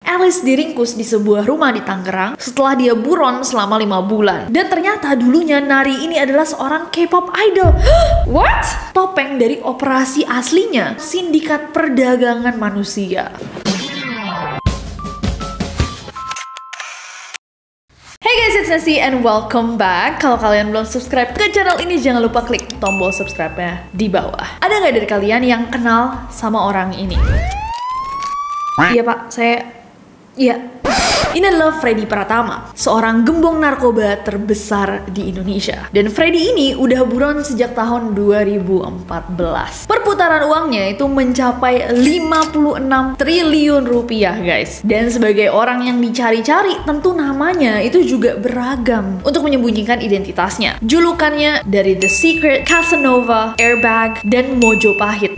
Alice diringkus di sebuah rumah di Tangerang setelah dia buron selama 5 bulan. Dan ternyata dulunya Nari ini adalah seorang K-pop idol. What? Topeng dari operasi aslinya, sindikat perdagangan manusia. Hey guys, it's Nasi and welcome back. Kalau kalian belum subscribe ke channel ini, jangan lupa klik tombol subscribe-nya di bawah. Ada nggak dari kalian yang kenal sama orang ini? Iya pak, Iya. Ini adalah Freddy Pratama, seorang gembong narkoba terbesar di Indonesia. Dan Freddy ini udah buron sejak tahun 2014. Perputaran uangnya itu mencapai 56 triliun rupiah, guys. Dan sebagai orang yang dicari-cari, tentu namanya itu juga beragam untuk menyembunyikan identitasnya. Julukannya dari The Secret, Casanova, Airbag, dan Mojopahit.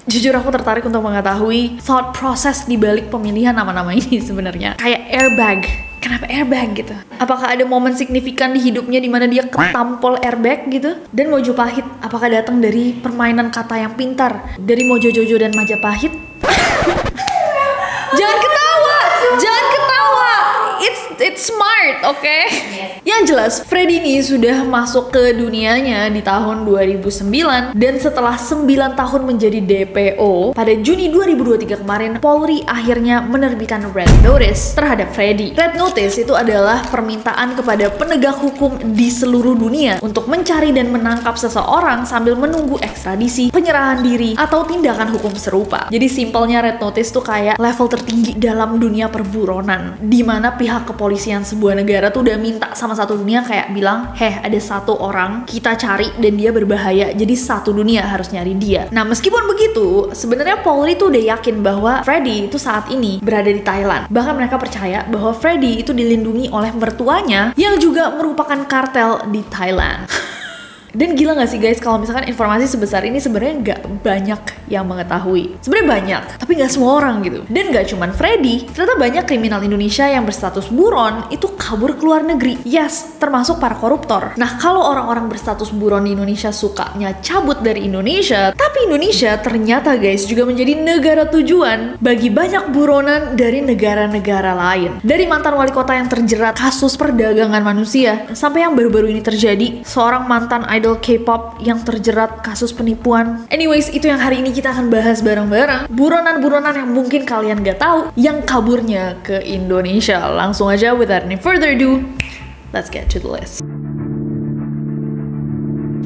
Jujur aku tertarik untuk mengetahui thought process di balik pemilihan nama-nama ini sebenarnya. Kayak Airbag. Kenapa Airbag gitu? Apakah ada momen signifikan di hidupnya di mana dia ketampol airbag gitu? Dan Mojopahit, apakah datang dari permainan kata yang pintar dari Mojo Jojo dan Majapahit? Jangan ketawa! Jangan ketawa! It's smart, oke? Okay? Yang jelas, Freddy ini sudah masuk ke dunianya di tahun 2009 dan setelah 9 tahun menjadi DPO, pada Juni 2023 kemarin, Polri akhirnya menerbitkan Red Notice terhadap Freddy. Red Notice itu adalah permintaan kepada penegak hukum di seluruh dunia untuk mencari dan menangkap seseorang sambil menunggu ekstradisi, penyerahan diri, atau tindakan hukum serupa. Jadi simpelnya Red Notice tuh kayak level tertinggi dalam dunia perburonan, di mana pihak kepolisian sebuah negara tuh udah minta sama satu dunia kayak bilang, ada satu orang kita cari dan dia berbahaya, jadi satu dunia harus nyari dia. Nah meskipun begitu, sebenarnya Polri tuh udah yakin bahwa Freddy itu saat ini berada di Thailand. Bahkan mereka percaya bahwa Freddy itu dilindungi oleh mertuanya yang juga merupakan kartel di Thailand. Dan gila gak sih guys, kalau misalkan informasi sebesar ini sebenarnya nggak banyak yang mengetahui. Sebenarnya banyak, tapi nggak semua orang gitu. Dan nggak cuman Freddy, ternyata banyak kriminal Indonesia yang berstatus buron itu kabur ke luar negeri. Yes, termasuk para koruptor. Nah kalau orang-orang berstatus buron di Indonesia sukanya cabut dari Indonesia, tapi Indonesia ternyata guys juga menjadi negara tujuan bagi banyak buronan dari negara-negara lain. Dari mantan wali kota yang terjerat kasus perdagangan manusia, sampai yang baru-baru ini terjadi, seorang mantan idol K-pop yang terjerat kasus penipuan. Anyways, itu yang hari ini kita akan bahas bareng-bareng. Buronan-buronan yang mungkin kalian gak tahu yang kaburnya ke Indonesia. Langsung aja, without any further ado, let's get to the list.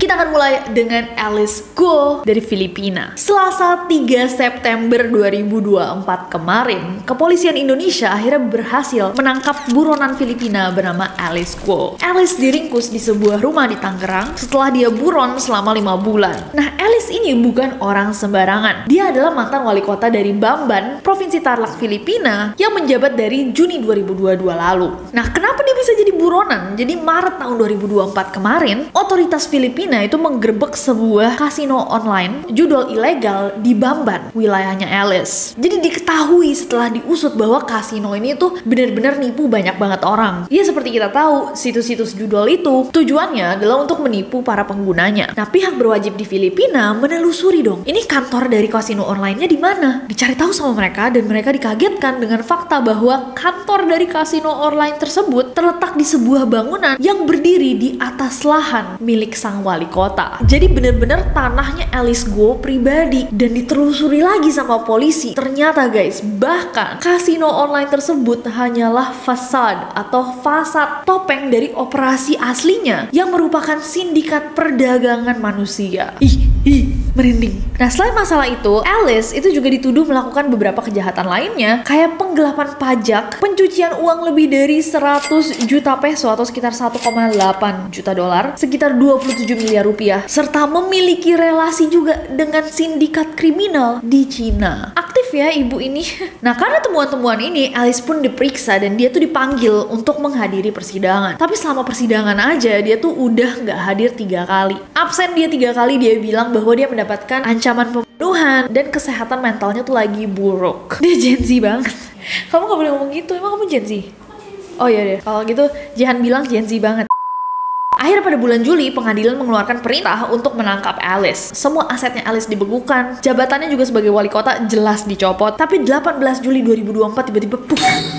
Kita akan mulai dengan Alice Guo dari Filipina. Selasa 3 September 2024 kemarin, kepolisian Indonesia akhirnya berhasil menangkap buronan Filipina bernama Alice Guo. Alice diringkus di sebuah rumah di Tangerang setelah dia buron selama 5 bulan. Nah, Alice ini bukan orang sembarangan. Dia adalah mantan wali kota dari Bamban, Provinsi Tarlac, Filipina, yang menjabat dari Juni 2022 lalu. Nah, kenapa dia bisa jadi buronan? Jadi Maret tahun 2024 kemarin, otoritas Filipina itu menggerebek sebuah kasino online judul ilegal di Bamban, wilayahnya Alice. Jadi diketahui setelah diusut bahwa kasino ini tuh benar-benar nipu banyak banget orang. Ya seperti kita tahu, situs-situs judul itu tujuannya adalah untuk menipu para penggunanya. Nah pihak berwajib di Filipina menelusuri dong, ini kantor dari kasino online-nya di mana? Dicari tahu sama mereka dan mereka dikagetkan dengan fakta bahwa kantor dari kasino online tersebut terletak di sebuah bangunan yang berdiri di atas lahan milik sang wali kota. Jadi bener-bener tanahnya Alice Guo pribadi dan ditelusuri lagi sama polisi. Ternyata guys, bahkan kasino online tersebut hanyalah fasad atau fasad topeng dari operasi aslinya yang merupakan sindikat perdagangan manusia. Merinding. Nah selain masalah itu, Alice itu juga dituduh melakukan beberapa kejahatan lainnya kayak penggelapan pajak, pencucian uang lebih dari 100 juta peso atau sekitar 1,8 juta dolar, sekitar 27 miliar rupiah, serta memiliki relasi juga dengan sindikat kriminal di Cina. Aktif ya ibu ini. Nah karena temuan-temuan ini, Alice pun diperiksa dan dia tuh dipanggil untuk menghadiri persidangan. Tapi selama persidangan aja dia tuh udah nggak hadir 3 kali. Absen dia 3 kali, dia bilang bahwa dia mendapatkan ancaman pembunuhan dan kesehatan mentalnya tuh lagi buruk. Dia Gen Z banget. Kamu gak boleh ngomong gitu, emang kamu Gen Z? Oh iya deh, kalau gitu jangan bilang Gen Z banget. Akhirnya pada bulan Juli, pengadilan mengeluarkan perintah untuk menangkap Alice. Semua asetnya Alice dibekukan, jabatannya juga sebagai wali kota jelas dicopot. Tapi 18 Juli 2024 tiba-tiba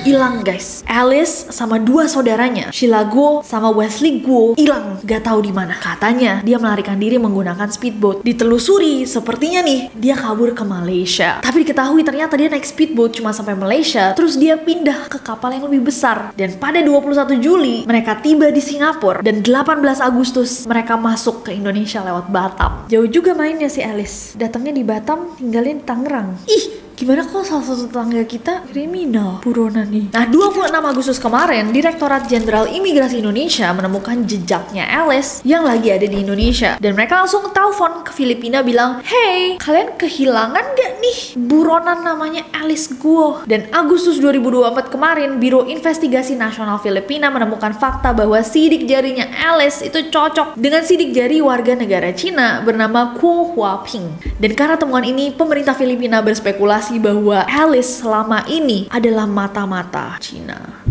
hilang guys. Alice sama dua saudaranya, Sheila Guo sama Wesley Guo, hilang, gak tahu di mana. Katanya dia melarikan diri menggunakan speedboat. Ditelusuri, sepertinya nih dia kabur ke Malaysia. Tapi diketahui ternyata dia naik speedboat cuma sampai Malaysia, terus dia pindah ke kapal yang lebih besar. Dan pada 21 Juli mereka tiba di Singapura, dan 18 Agustus mereka masuk ke Indonesia lewat Batam. Jauh juga mainnya si Alice. Datangnya di Batam, tinggalin di Tangerang. Ih, gimana kalau salah satu tetangga kita kriminal, buronan nih. Nah, 26 Agustus kemarin, Direktorat Jenderal Imigrasi Indonesia menemukan jejaknya Alice yang lagi ada di Indonesia. Dan mereka langsung telepon ke Filipina bilang, "Hey, kalian kehilangan gak nih buronan namanya Alice Guo?" Dan Agustus 2024 kemarin, Biro Investigasi Nasional Filipina menemukan fakta bahwa sidik jarinya Alice itu cocok dengan sidik jari warga negara Cina bernama Guo Huaping. Dan karena temuan ini, pemerintah Filipina berspekulasi bahwa Alice selama ini adalah mata-mata Cina.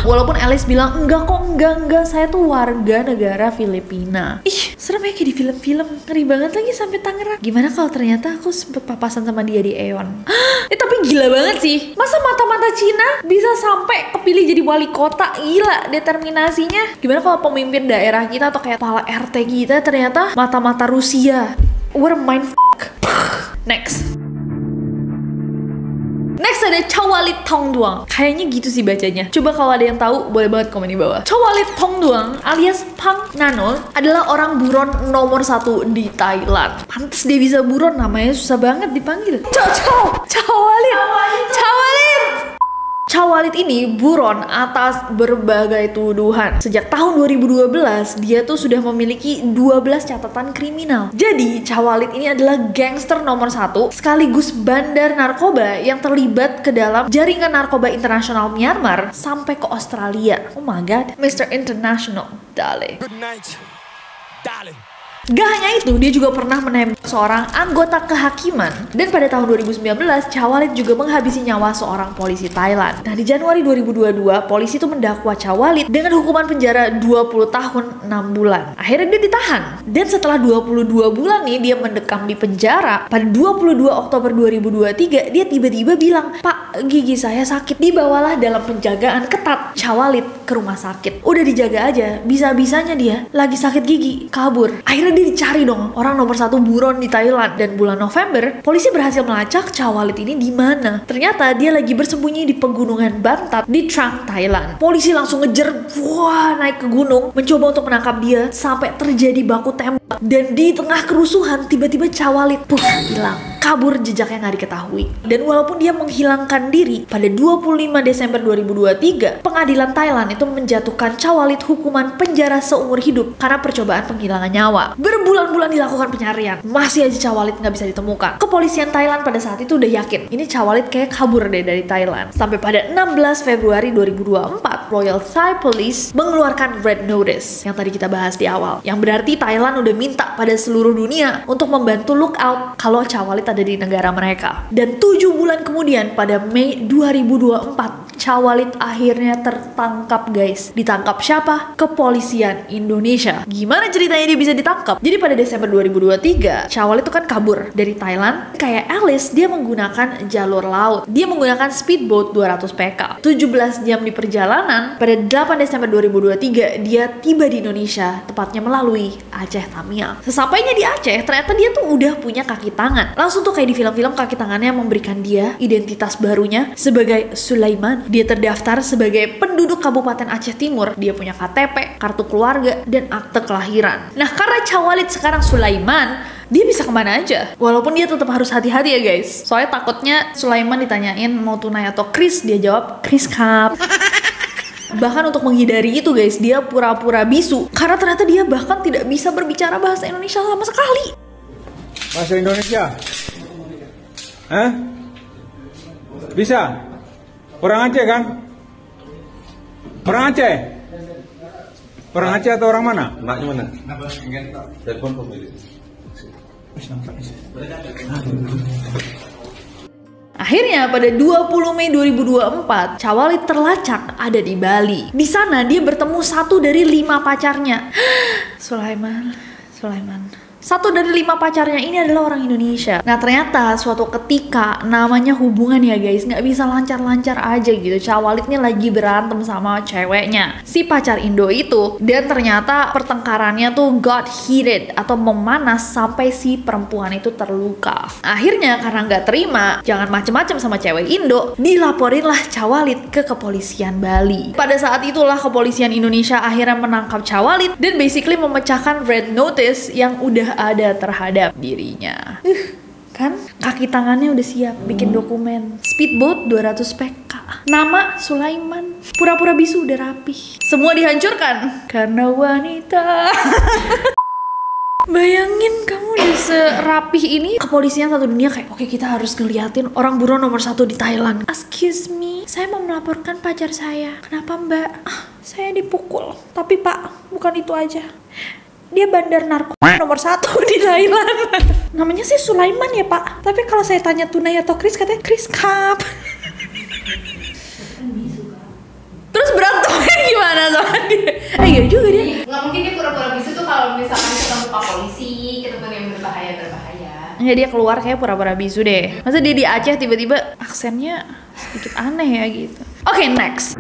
Walaupun Alice bilang, enggak, saya tuh warga negara Filipina. Ih, serem ya kayak di film-film. Ngeri banget lagi sampai Tangerang. Gimana kalau ternyata aku sempet papasan sama dia di Aeon? Tapi gila banget sih. Masa mata-mata Cina bisa sampai kepilih jadi wali kota? Gila determinasinya. Gimana kalau pemimpin daerah kita atau kayak kepala RT kita ternyata mata-mata Rusia? What a mindfuck. Next ada Chawalit Tongduang. Kayaknya gitu sih bacanya. Coba kalau ada yang tahu, boleh banget komen di bawah. Chawalit Tongduang alias Pang Nanol adalah orang buron nomor 1 di Thailand. Pantes dia bisa buron, namanya susah banget dipanggil. Chawalit. Chawalit ini buron atas berbagai tuduhan. Sejak tahun 2012, dia tuh sudah memiliki 12 catatan kriminal. Jadi, Chawalit ini adalah gangster nomor 1 sekaligus bandar narkoba yang terlibat ke dalam jaringan narkoba internasional Myanmar sampai ke Australia. Oh my god, Mr. International, darling. Good night, darling. Gak hanya itu, dia juga pernah menembak seorang anggota kehakiman. Dan pada tahun 2019, Chawalit juga menghabisi nyawa seorang polisi Thailand. Nah, di Januari 2022, polisi itu mendakwa Chawalit dengan hukuman penjara 20 tahun 6 bulan. Akhirnya dia ditahan. Dan setelah 22 bulan nih, dia mendekam di penjara. Pada 22 Oktober 2023, dia tiba-tiba bilang, "Pak, gigi saya sakit." Dibawalah dalam penjagaan ketat Chawalit ke rumah sakit. Udah dijaga aja, bisa-bisanya dia lagi sakit gigi, kabur. Akhirnya dia dicari dong, orang nomor 1 buron di Thailand. Dan bulan November, polisi berhasil melacak Chawalit ini di mana. Ternyata dia lagi bersembunyi di pegunungan Bantat di Trang, Thailand. Polisi langsung ngejar, naik ke gunung, mencoba untuk menangkap dia sampai terjadi baku tembak. Dan di tengah kerusuhan, tiba-tiba Chawalit hilang. Kabur, jejaknya nggak diketahui. Dan walaupun dia menghilangkan diri, pada 25 Desember 2023, pengadilan Thailand itu menjatuhkan Chawalit hukuman penjara seumur hidup karena percobaan penghilangan nyawa. Berbulan-bulan dilakukan pencarian, masih aja Chawalit nggak bisa ditemukan. Kepolisian Thailand pada saat itu udah yakin, ini Chawalit kayak kabur deh dari Thailand. Sampai pada 16 Februari 2024, Royal Thai Police mengeluarkan Red Notice yang tadi kita bahas di awal. Yang berarti Thailand udah minta pada seluruh dunia untuk membantu lookout kalau Chawalit ada di negara mereka. Dan 7 bulan kemudian, pada Mei 2024, Chawalit akhirnya tertangkap guys. Ditangkap siapa? Kepolisian Indonesia. Gimana ceritanya dia bisa ditangkap? Jadi pada Desember 2023, Chawalit itu kan kabur dari Thailand. Kayak Alice, dia menggunakan jalur laut. Dia menggunakan speedboat 200 PK. 17 jam di perjalanan, pada 8 Desember 2023, dia tiba di Indonesia, tepatnya melalui Aceh Tamiang. Sesampainya di Aceh, ternyata dia tuh udah punya kaki tangan. Langsung tuh kayak di film-film, kaki tangannya memberikan dia identitas barunya sebagai Sulaiman. Dia terdaftar sebagai penduduk Kabupaten Aceh Timur. Dia punya KTP, kartu keluarga, dan akte kelahiran. Nah, karena Chawalit sekarang Sulaiman, dia bisa kemana aja. Walaupun dia tetap harus hati-hati ya guys. Soalnya takutnya Sulaiman ditanyain mau tunai atau kris, dia jawab kris kap. Bahkan untuk menghindari itu guys, dia pura-pura bisu. Karena ternyata dia bahkan tidak bisa berbicara bahasa Indonesia sama sekali. Bahasa Indonesia? Hah? Bisa? Orang Aceh kan? Orang Aceh? Orang Aceh atau orang mana? Maknya mana? Telepon pemilik. Akhirnya pada 20 Mei 2024, Chawalit terlacak ada di Bali. Di sana dia bertemu satu dari 5 pacarnya. Sulaiman. Satu dari 5 pacarnya ini adalah orang Indonesia. Nah ternyata suatu ketika, namanya hubungan ya guys, nggak bisa lancar-lancar aja gitu. Chawalit nih lagi berantem sama ceweknya, si pacar Indo itu. Dan ternyata pertengkarannya tuh got heated atau memanas sampai si perempuan itu terluka. Akhirnya karena nggak terima, jangan macem-macem sama cewek Indo, dilaporinlah Chawalit ke kepolisian Bali. Pada saat itulah kepolisian Indonesia akhirnya menangkap Chawalit dan basically memecahkan red notice yang udah ada terhadap dirinya. Kan kaki tangannya udah siap bikin dokumen. Speedboat 200 PK. Nama Sulaiman. Pura-pura bisu udah rapih. Semua dihancurkan karena wanita. Bayangin kamu udah serapih ini, kepolisian satu dunia kayak, oke kita harus ngeliatin orang buron nomor 1 di Thailand. Excuse me, saya mau melaporkan pacar saya. Kenapa mbak? Saya dipukul. Tapi pak, bukan itu aja. Dia bandar narkoba nomor 1 di Thailand. Namanya sih Sulaiman ya pak. Tapi kalau saya tanya Tunai atau Chris, katanya Chris Cup. Terus berantemnya gimana sama dia? Iya juga dia. Nggak mungkin dia pura-pura bisu tuh kalau misalkan ketemu pak polisi, ketemu yang berbahaya. Ya dia keluar kayak pura-pura bisu deh. Masa dia di Aceh tiba-tiba aksennya sedikit aneh ya gitu. Oke, next.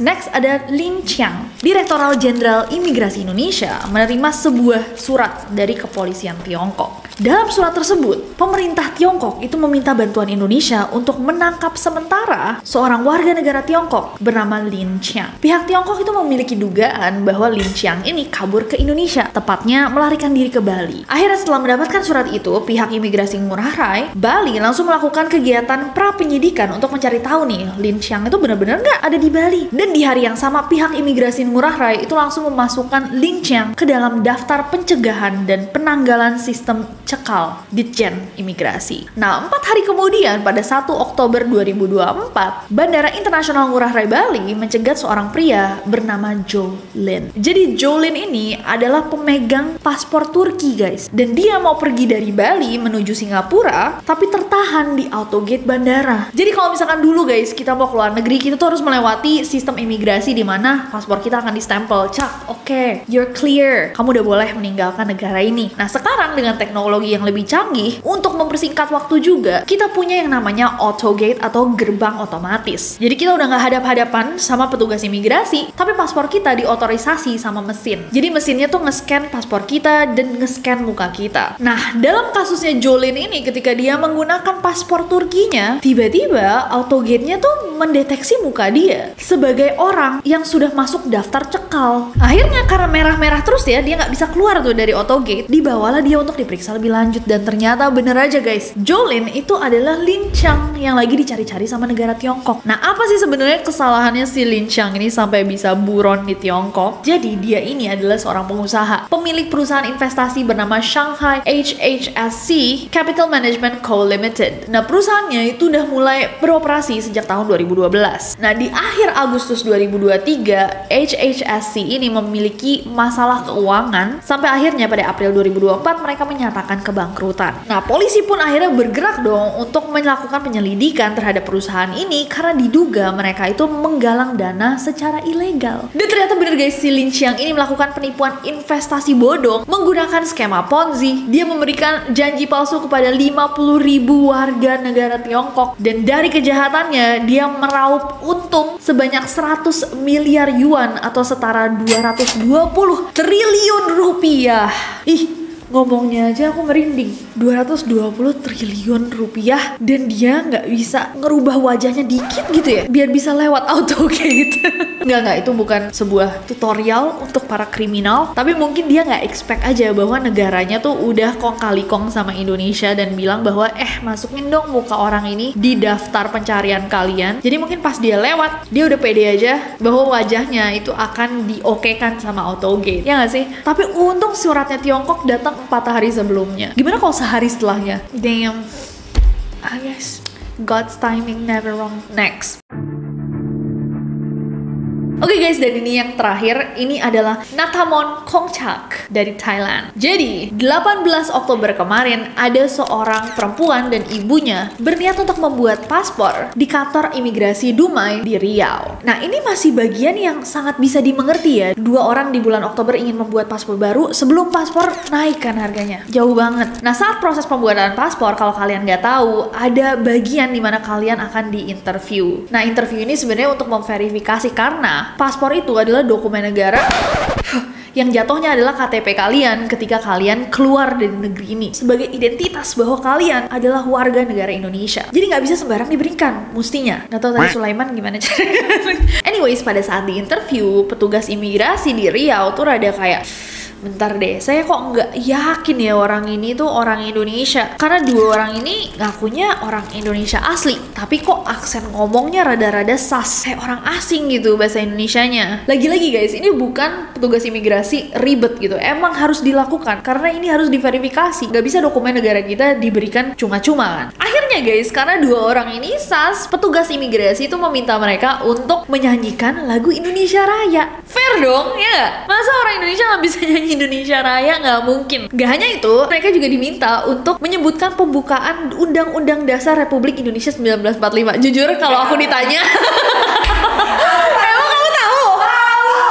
Next ada Lin Chiang. Direktorat Jenderal Imigrasi Indonesia menerima sebuah surat dari kepolisian Tiongkok. Dalam surat tersebut, pemerintah Tiongkok itu meminta bantuan Indonesia untuk menangkap sementara seorang warga negara Tiongkok bernama Lin Chiang. Pihak Tiongkok itu memiliki dugaan bahwa Lin Chiang ini kabur ke Indonesia, tepatnya melarikan diri ke Bali. Akhirnya setelah mendapatkan surat itu, pihak imigrasi Ngurah Rai, Bali langsung melakukan kegiatan pra-penyidikan untuk mencari tahu nih, Lin Chiang itu benar-benar nggak ada di Bali. Dan di hari yang sama, pihak imigrasi Ngurah Rai itu langsung memasukkan Lin Chiang ke dalam daftar pencegahan dan penanggalan sistem cekal Ditjen Imigrasi. Nah, 4 hari kemudian pada 1 Oktober 2024, Bandara Internasional Ngurah Rai Bali mencegat seorang pria bernama Jolin. Jadi Jolin ini adalah pemegang paspor Turki guys. Dan dia mau pergi dari Bali menuju Singapura, tapi tertahan di autogate bandara. Jadi kalau misalkan dulu guys, kita mau keluar negeri, kita tuh harus melewati sistem imigrasi di mana paspor kita akan distempel. Cak, oke, you're clear. Kamu udah boleh meninggalkan negara ini. Nah, sekarang dengan teknologi yang lebih canggih, untuk mempersingkat waktu juga, kita punya yang namanya autogate atau gerbang otomatis. Jadi kita udah nggak hadap-hadapan sama petugas imigrasi, tapi paspor kita diotorisasi sama mesin. Jadi mesinnya tuh nge-scan paspor kita dan nge-scan muka kita. Nah, dalam kasusnya Jolin ini, ketika dia menggunakan paspor Turkinya, tiba-tiba autogate-nya tuh mendeteksi muka dia sebagai orang yang sudah masuk daftar cekal. Akhirnya karena merah-merah terus ya, dia nggak bisa keluar tuh dari autogate. Dibawalah dia untuk diperiksa lebih lanjut, dan ternyata bener aja guys, Jolin itu adalah Lin Chiang yang lagi dicari-cari sama negara Tiongkok. Nah, apa sih sebenarnya kesalahannya si Lin Chiang ini sampai bisa buron di Tiongkok? Jadi dia ini adalah seorang pengusaha, pemilik perusahaan investasi bernama Shanghai HHSC Capital Management Co Limited. Nah, perusahaannya itu udah mulai beroperasi sejak tahun 2012. Nah, di akhir Agustus 2023, HHSC ini memiliki masalah keuangan sampai akhirnya pada April 2024 mereka menyatakan kebangkrutan. Nah, polisi pun akhirnya bergerak dong untuk melakukan penyelidikan terhadap perusahaan ini karena diduga mereka itu menggalang dana secara ilegal. Dan ternyata bener guys, si Lin Chiang ini melakukan penipuan investasi bodong menggunakan skema Ponzi. Dia memberikan janji palsu kepada 50.000 warga negara Tiongkok, dan dari kejahatannya dia meraup untung sebanyak 100 miliar yuan atau setara 220 triliun rupiah. Ngomongnya aja aku merinding. 220 triliun rupiah, dan dia nggak bisa ngerubah wajahnya dikit gitu ya biar bisa lewat autogate. Nggak, itu bukan sebuah tutorial untuk para kriminal, tapi mungkin dia nggak expect aja bahwa negaranya tuh udah kong kali kong sama Indonesia dan bilang bahwa masukin dong muka orang ini di daftar pencarian kalian. Jadi mungkin pas dia lewat, dia udah pede aja bahwa wajahnya itu akan diokekan sama autogate, ya nggak sih? Tapi untung suratnya Tiongkok datang 4 hari sebelumnya. Gimana kalau sehari setelahnya? Damn. Yes, God's timing never wrong. Next. Oke guys, dan ini yang terakhir, ini adalah Natamon Kongchak dari Thailand. Jadi, 18 Oktober kemarin ada seorang perempuan dan ibunya berniat untuk membuat paspor di kantor imigrasi Dumai di Riau. Nah, ini masih bagian yang sangat bisa dimengerti ya. Dua orang di bulan Oktober ingin membuat paspor baru sebelum paspor naik kan harganya. Jauh banget. Nah, saat proses pembuatan paspor, kalau kalian nggak tahu, ada bagian dimana kalian akan diinterview. Nah, interview ini sebenarnya untuk memverifikasi karena paspor itu adalah dokumen negara yang jatuhnya adalah KTP kalian ketika kalian keluar dari negeri ini sebagai identitas bahwa kalian adalah warga negara Indonesia. Jadi nggak bisa sembarang diberikan, mestinya. Nggak tahu tadi Sulaiman gimana caranya. Anyways, pada saat di interview, petugas imigrasi di Riau tuh rada kayak, bentar deh, saya kok nggak yakin ya orang ini tuh orang Indonesia. Karena dua orang ini ngakunya orang Indonesia asli, tapi kok aksen ngomongnya rada-rada sas, kayak orang asing gitu bahasa Indonesianya. Lagi-lagi guys, ini bukan petugas imigrasi ribet gitu, emang harus dilakukan karena ini harus diverifikasi. Nggak bisa dokumen negara kita diberikan cuma-cuma kan. Akhirnya guys, karena dua orang ini sas, petugas imigrasi itu meminta mereka untuk menyanyikan lagu Indonesia Raya. Fair dong, ya nggak? Masa orang Indonesia nggak bisa nyanyi Indonesia Raya? Nggak mungkin. Gak hanya itu, mereka juga diminta untuk menyebutkan pembukaan Undang-Undang Dasar Republik Indonesia 1945. Jujur kalau aku ditanya emang kamu tahu?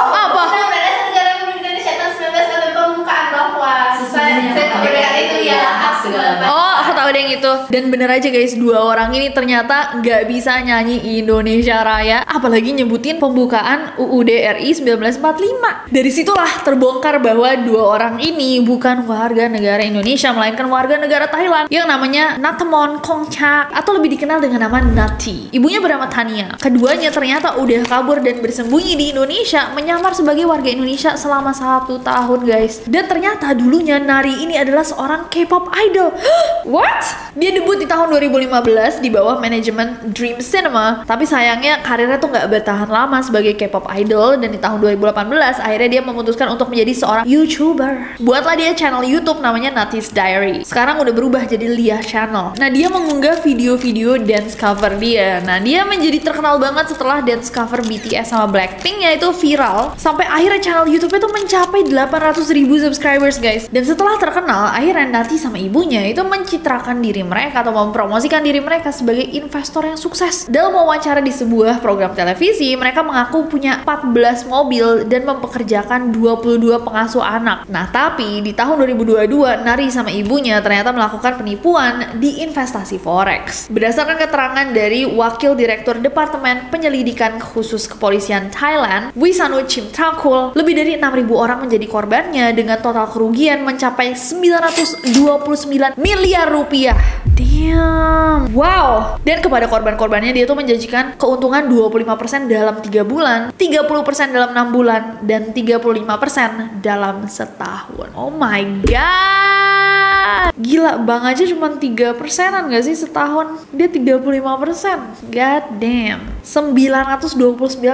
Apa? Undang-Undang Negara Republik Indonesia tahun 1945 pembukaan bahwa kemerdekaan itu ya hak segala macam. Oh, aku tahu deh yang itu. Dan bener aja guys, dua orang ini ternyata nggak bisa nyanyi Indonesia Raya, apalagi nyebutin pembukaan UUD RI 1945. Dari situlah terbongkar bahwa dua orang ini bukan warga negara Indonesia, melainkan warga negara Thailand yang namanya Natamon Kongchak atau lebih dikenal dengan nama Nati. Ibunya bernama Tania. Keduanya ternyata udah kabur dan bersembunyi di Indonesia, menyamar sebagai warga Indonesia selama 1 tahun guys. Dan ternyata dulunya Nari ini adalah seorang K-pop idol. What? Dia debut di tahun 2015 di bawah manajemen Dream Cinema, tapi sayangnya karirnya tuh nggak bertahan lama sebagai K-pop idol, dan di tahun 2018 akhirnya dia memutuskan untuk menjadi seorang YouTuber. Buatlah dia channel YouTube namanya Nati's Diary. Sekarang udah berubah jadi Lia Channel. Nah, dia mengunggah video-video dance cover dia. Nah, dia menjadi terkenal banget setelah dance cover BTS sama Blackpink, yaitu viral sampai akhirnya channel YouTube itu mencapai 800.000 subscribers guys. Dan setelah terkenal, akhirnya Nati sama ibunya itu mencitrakan diri mereka atau mempromosikan diri mereka sebagai investor yang sukses. Dalam wawancara di sebuah program televisi, mereka mengaku punya 14 mobil dan mempekerjakan 22 pengasuh anak. Nah, tapi di tahun 2022, Nari sama ibunya ternyata melakukan penipuan di investasi forex. Berdasarkan keterangan dari Wakil Direktur Departemen Penyelidikan Khusus Kepolisian Thailand, Wisanu Chimtrakul, lebih dari 6.000 orang menjadi korbannya dengan total kerugian mencapai 929 miliar rupiah. Damn. Wow. Dan kepada korban-korbannya dia tuh menjanjikan keuntungan 25% dalam 3 bulan, 30% dalam 6 bulan, dan 35% dalam setahun. Oh my god. Gila, Bang aja cuma 3%-an gak sih setahun? Dia 35%. God damn. 929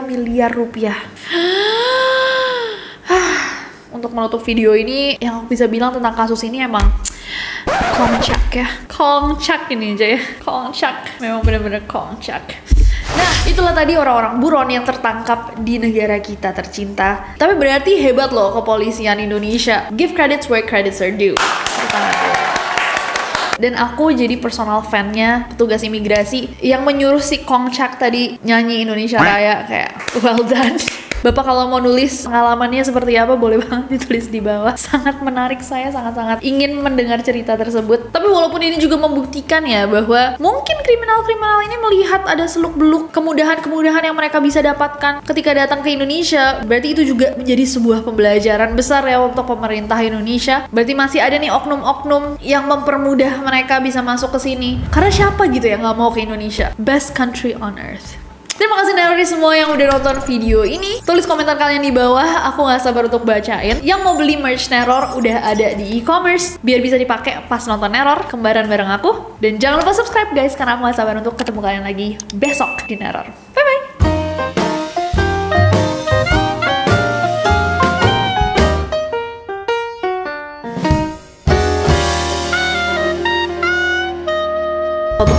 miliar rupiah. Untuk menutup video ini, yang aku bisa bilang tentang kasus ini emang Kongchak ya. Kongchak ini aja ya. Kongchak. Memang benar-benar Kongchak. Nah, itulah tadi orang-orang buron yang tertangkap di negara kita tercinta. Tapi berarti hebat loh kepolisian Indonesia. Give credits where credits are due. Dan aku jadi personal fan-nya petugas imigrasi yang menyuruh si Kongchak tadi nyanyi Indonesia Raya. Kayak well done. Bapak kalau mau nulis pengalamannya seperti apa, boleh banget ditulis di bawah. Sangat menarik, saya sangat-sangat ingin mendengar cerita tersebut. Tapi walaupun ini juga membuktikan ya bahwa mungkin kriminal-kriminal ini melihat ada seluk-beluk kemudahan-kemudahan yang mereka bisa dapatkan ketika datang ke Indonesia, berarti itu juga menjadi sebuah pembelajaran besar ya untuk pemerintah Indonesia. Berarti masih ada nih oknum-oknum yang mempermudah mereka bisa masuk ke sini. Karena siapa gitu yang nggak mau ke Indonesia? Best country on earth. Terima kasih Nerori semua yang udah nonton video ini. Tulis komentar kalian di bawah, aku gak sabar untuk bacain. Yang mau beli merch Neror udah ada di e-commerce, biar bisa dipakai pas nonton Neror, kembaran bareng aku. Dan jangan lupa subscribe guys, karena aku gak sabar untuk ketemu kalian lagi besok di Neror. Bye-bye!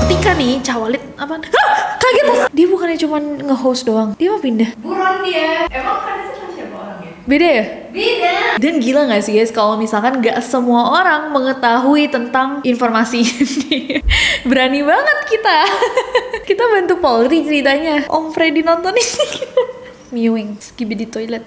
Ketika ternyata nih Cawalit apa? Kaget pas. Dia bukannya cuma nge-host doang, dia mau pindah. Buron dia. Emang kan siapa orangnya? Beda ya? Beda. Dan gila gak sih guys kalau misalkan gak semua orang mengetahui tentang informasi ini. Berani banget kita. Kita bantu Polri ceritanya. Om Freddy nonton ini. Mewing, skibidi toilet.